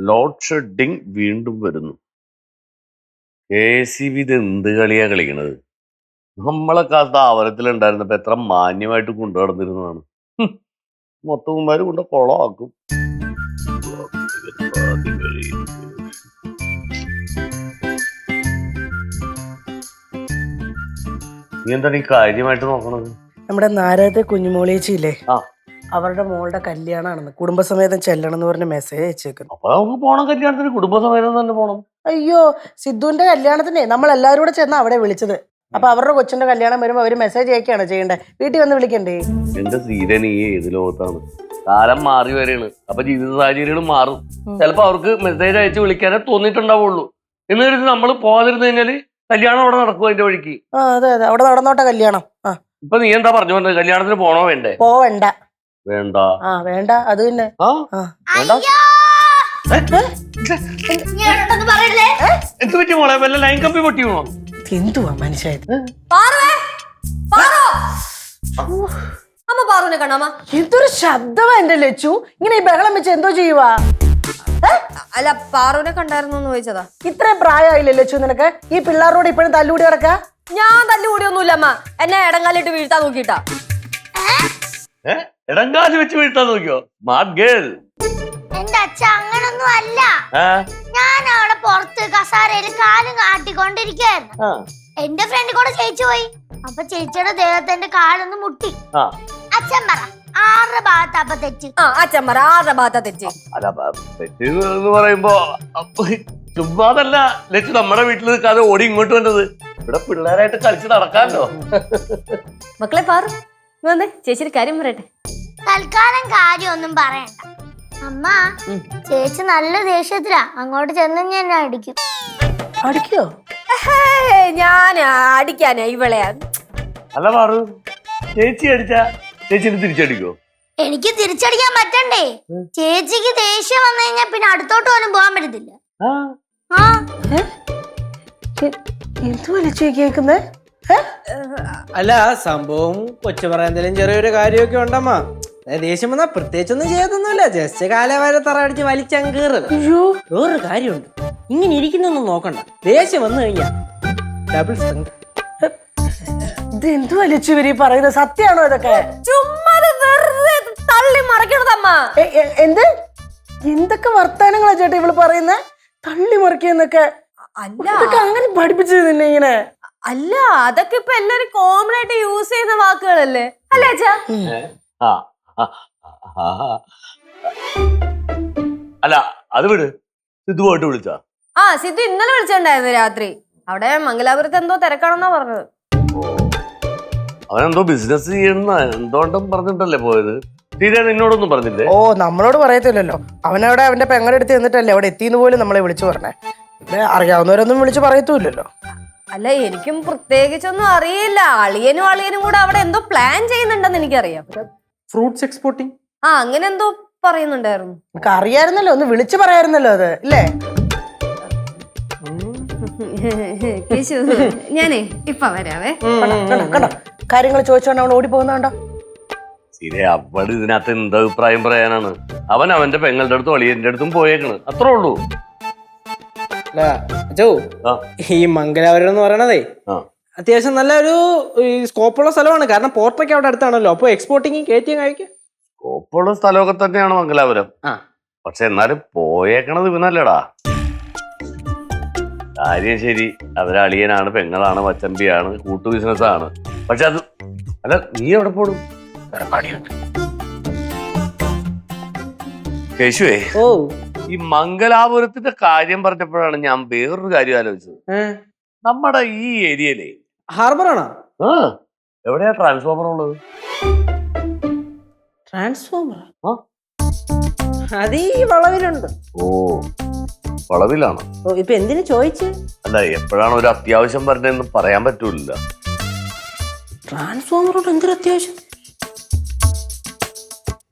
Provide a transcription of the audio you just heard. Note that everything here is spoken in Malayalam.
ലോഡ് ഷെഡിങ് വീണ്ടും വരുന്നു. KCB ഇത് എന്ത് കളിയാ കളിക്കണത്? നമ്മളെ കാലത്ത് ആവരത്തിലുണ്ടായിരുന്നപ്പോ എത്ര മാന്യമായിട്ട് കൊണ്ടു നടന്നിരുന്നതാണ്. മൊത്തമാര് കൊണ്ട് കൊളമാക്കും. നീ എന്താണ് ഈ കാര്യമായിട്ട് നോക്കണത്? നമ്മുടെ നാരകത്തെ കുഞ്ഞുമോളിയേച്ചില്ലേ, ആ, അവരുടെ മോളുടെ കല്യാണമാണെന്ന് കുടുംബസമേതം ചെല്ലണം എന്ന് പറഞ്ഞ മെസ്സേജ് അയച്ചേക്കുന്നു. അപ്പൊ നമുക്ക് പോണം, കല്യാണത്തിന് കുടുംബസമേതം തന്നെ പോണം. അയ്യോ, സിദ്ധുവിന്റെ കല്യാണത്തിനെ നമ്മൾ എല്ലാവരും കൂടെ ചെന്ന് അവിടെ വിളിച്ചത്. അപ്പൊ അവരുടെ കൊച്ചിന്റെ കല്യാണം വരുമ്പോ അവര് മെസ്സേജ് അയക്കുകയാണ് ചെയ്യേണ്ടത്, വീട്ടിൽ വന്ന് വിളിക്കണ്ടേ? എന്റെ സീര, നീ ഏത് ലോകത്താണ്? കാലം മാറി വരെയാണ്, അപ്പൊ ജീവിത സാഹചര്യങ്ങൾ മാറും. ചിലപ്പോ അവർക്ക് മെസ്സേജ് അയച്ച് വിളിക്കാനേ തോന്നിയിട്ടുണ്ടാവുള്ളൂ. എന്ന് കരുതി നമ്മൾ പോകാതിരുന്നു കഴിഞ്ഞാല് കല്യാണം അവിടെ നടക്കും അതിന്റെ വഴിക്ക്. അതെ അതെ, അവിടെ നടന്നോട്ടെ കല്യാണം. ഇപ്പൊ നീ എന്താ പറഞ്ഞു പറഞ്ഞത്? കല്യാണത്തിന് പോണോ വേണ്ടേ? പോവണ്ട. വേണ്ട. വേണ്ട, അത് തന്നെ. വേണ്ട. എന്ത് പറ്റി മോളെ? വല്ല ലൈൻ കമ്പി പൊട്ടിയോ? എന്തുവാ മനുഷ്യ? എന്തൊരു ശബ്ദമാ എന്റെ ലച്ചു, ഇങ്ങനെ ഈ ബഹളം വെച്ച് എന്തോ ചെയ്യുവാ? അല്ല, പാറുവിനെ കണ്ടായിരുന്നു ചോദിച്ചതാ. ഇത്രയും പ്രായമായില്ലേ ലച്ചു നിനക്ക്? ഈ പിള്ളേരോട് ഇപ്പോഴും തല്ലുകൂടി കിടക്ക? ഞാൻ തല്ലുകൂടിയൊന്നുമില്ല അമ്മ, എന്നെ ഇടങ്കാലിട്ട് വീഴ്ത്താൻ നോക്കിട്ടാ. ഇടങ്കാല് വെച്ച് വീഴ്ത്താൻ നോക്കിയോ? Smart girl. എന്റെ അച്ഛ അങ്ങനൊന്നും അല്ല. ഞാൻ അവിടെ പുറത്ത് കസാരയിൽ കാലും കാട്ടിക്കൊണ്ടിരിക്കുകയായിരുന്നു. എന്റെ ഫ്രണ്ട് കൂടെ ചേച്ചി പോയി. അപ്പൊ ചേച്ചിയുടെ ദേഹത്തിന്റെ കാലൊന്ന് മുട്ടി. അച്ഛൻ പറ, ആരുടെ ഭാഗത്ത് അപ്പൊ തെറ്റ്? അച്ഛൻ പറ, ആരുടെ ഭാഗത്താ തെറ്റ്? എന്ന് പറയുമ്പോ ചുമ്മാതല്ല ലക്ഷ്യം, നമ്മുടെ വീട്ടിൽ നിൽക്കാതെ ഓടി ഇങ്ങോട്ട് വന്നത്. ഇവിടെ പിള്ളേരായിട്ട് കളിച്ച് നടക്കാമല്ലോ. മക്കളെ പാറു, വന്നേ, ചേച്ചിയുടെ കാര്യം പറയട്ടെ. തൽക്കാലം കാര്യമൊന്നും പറയണ്ട അമ്മ. ചേച്ചി നല്ല ദേഷ്യത്തിലാ, അങ്ങോട്ട് ചെന്ന് ഞാൻ അടിക്കും. അടിക്കോ? ഞാൻ അടിക്കാനാ ഇവളെ? അല്ല പാറു, ചേച്ചി അടിച്ചാ ചേച്ചിന് തിരിച്ചടിക്കോ? എനിക്ക് തിരിച്ചടിക്കാൻ പറ്റണ്ടേ? ചേച്ചിക്ക് ദേഷ്യം വന്നു കഴിഞ്ഞാൽ പിന്നെ അടുത്തോട്ട് പോലും പോകാൻ പറ്റത്തില്ല. എന്തുവാ ലച്ചു കേൾക്കുന്നേ? അല്ല, സംഭവം കൊച്ചു പറയാൻ ചെറിയൊരു കാര്യമൊക്കെ ഉണ്ടമ്മ. ദേഷ്യം വന്നാ പ്രത്യേകിച്ചൊന്നും ചെയ്തൊന്നുമില്ല, ജസ്റ്റ് കാല വരെ തറ അടിച്ച് വലിച്ചങ്കേറ്. വേറൊരു കാര്യമുണ്ട്, ഇങ്ങനെ ഇരിക്കുന്നൊന്നും നോക്കണ്ട. ദേഷ്യം വന്നു കഴിഞ്ഞാ ഡബിൾ സ്ട്രെങ്ത്. ഇതെന്തുവാ ലച്ചു ഇവര് പറയുന്നത്? സത്യാണോ ഇതൊക്കെ? ചുമ്മാ തള്ളി മറിക്കണതമ്മ. എന്ത് എന്തൊക്കെ വർത്താനങ്ങളാ ചേട്ടാ ഇവള് പറയുന്നേ? തള്ളി മറിക്കുന്നൊക്കെ അങ്ങനെ പഠിപ്പിച്ചത് തന്നെ ഇങ്ങനെ? അല്ല, അതൊക്കെ ഇപ്പൊ എല്ലാരും കോമൺ ആയിട്ട് യൂസ് ചെയ്യുന്ന വാക്കുകളല്ലേ, അല്ലേ അച്ഛാ? അല്ല, അത് വിട്. സിദ്ധു പോയിട്ട് വിളിച്ചാ? സിദ്ധു ഇന്നലെ വിളിച്ചിട്ടുണ്ടായിരുന്നു രാത്രി. അവിടെ മംഗലാപുരത്ത് എന്തോ തിരക്കാണെന്നാ പറഞ്ഞത്. അവനെന്തോ ബിസിനസ് ചെയ്യുന്ന എന്തോണ്ടും പറഞ്ഞിട്ടല്ലേ പോയത്. നിന്നോടൊന്നും പറഞ്ഞില്ലേ? നമ്മളോട് പറയത്തില്ലല്ലോ. അവനവിടെ അവന്റെ പെങ്ങളെടുത്ത് എന്നിട്ടല്ലേ അവിടെ എത്തിന്ന് പോലും നമ്മളെ വിളിച്ചു പറഞ്ഞേ. ഇവിടെ അറിയാവുന്നവരൊന്നും വിളിച്ചു പറയത്തൂല്ലോ. അല്ല, എനിക്കും പ്രത്യേകിച്ചൊന്നും അറിയില്ല. അളിയനും കൂടെ അവിടെ എന്തോ പ്ലാൻ ചെയ്യുന്നുണ്ടെന്ന് എനിക്കറിയാം. ഫ്രൂട്ട്സ് എക്സ്പോർട്ടിങ് അങ്ങനെ എന്തോ പറയുന്നുണ്ടായിരുന്നു. നമുക്ക് അറിയായിരുന്നല്ലോ, ഒന്ന് വിളിച്ചു പറയായിരുന്നല്ലോ അത്, അല്ലേ? ഞാനേ ഇപ്പൊ വരാവേ. കണ്ടോ കാര്യങ്ങൾ ചോദിച്ചോണ്ട് അവൻ ഓടി പോകുന്നുണ്ടോ? ശരി, അവള് ഇതിനകത്ത് എന്താ അഭിപ്രായം പറയാനാണ്? അവൻ അവന്റെ പെങ്ങളുടെ അടുത്തും അളിയന്റെ അടുത്തും പോയേക്കണ്, അത്രേ ഉള്ളൂ. ഈ മംഗലാപുരം എന്ന് പറയണതേ അത്യാവശ്യം നല്ലൊരു സ്കോപ്പുള്ള സ്ഥലമാണ്. കാരണം പോർട്ടൊക്കെ അവിടെ അടുത്താണല്ലോ. അപ്പൊ എക്സ്പോർട്ടിങ് കയറ്റിയും കഴിക്കാം. സ്കോപ്പുള്ള സ്ഥലമൊക്കെ തന്നെയാണ് മംഗലാപുരം. പക്ഷെ എന്നാലും പോയേക്കണത് ഇവനല്ലടാ. കാര്യം ശരി, അവരെ അളിയനാണ്, പെങ്ങളാണ്, മച്ചമ്പിയാണ്, കൂട്ടു ബിസിനസ്സാണ്. പക്ഷെ അത് അല്ല, നീ എവിടെ പോടും? കേശുവേ, ഈ മംഗലാപുരത്തിന്റെ കാര്യം പറഞ്ഞപ്പോഴാണ് ഞാൻ വേറൊരു കാര്യം ആലോചിച്ചത്. നമ്മുടെ ഈ ഏരിയയിലെ ഹാർബറാണോ? എവിടെയാ ട്രാൻസ്ഫോമർ ഉള്ളത്? ട്രാൻസ്ഫോമർ അത് ഈ വളവിലുണ്ട്. വളവിലാണ്. ഇപ്പൊ എന്തിനു ചോദിച്ചു? അല്ല, എപ്പോഴാണ് ഒരു അത്യാവശ്യം പറഞ്ഞതെന്ന് പറയാൻ പറ്റൂല. ട്രാൻസ്ഫോമറോട് എന്തൊരു അത്യാവശ്യം?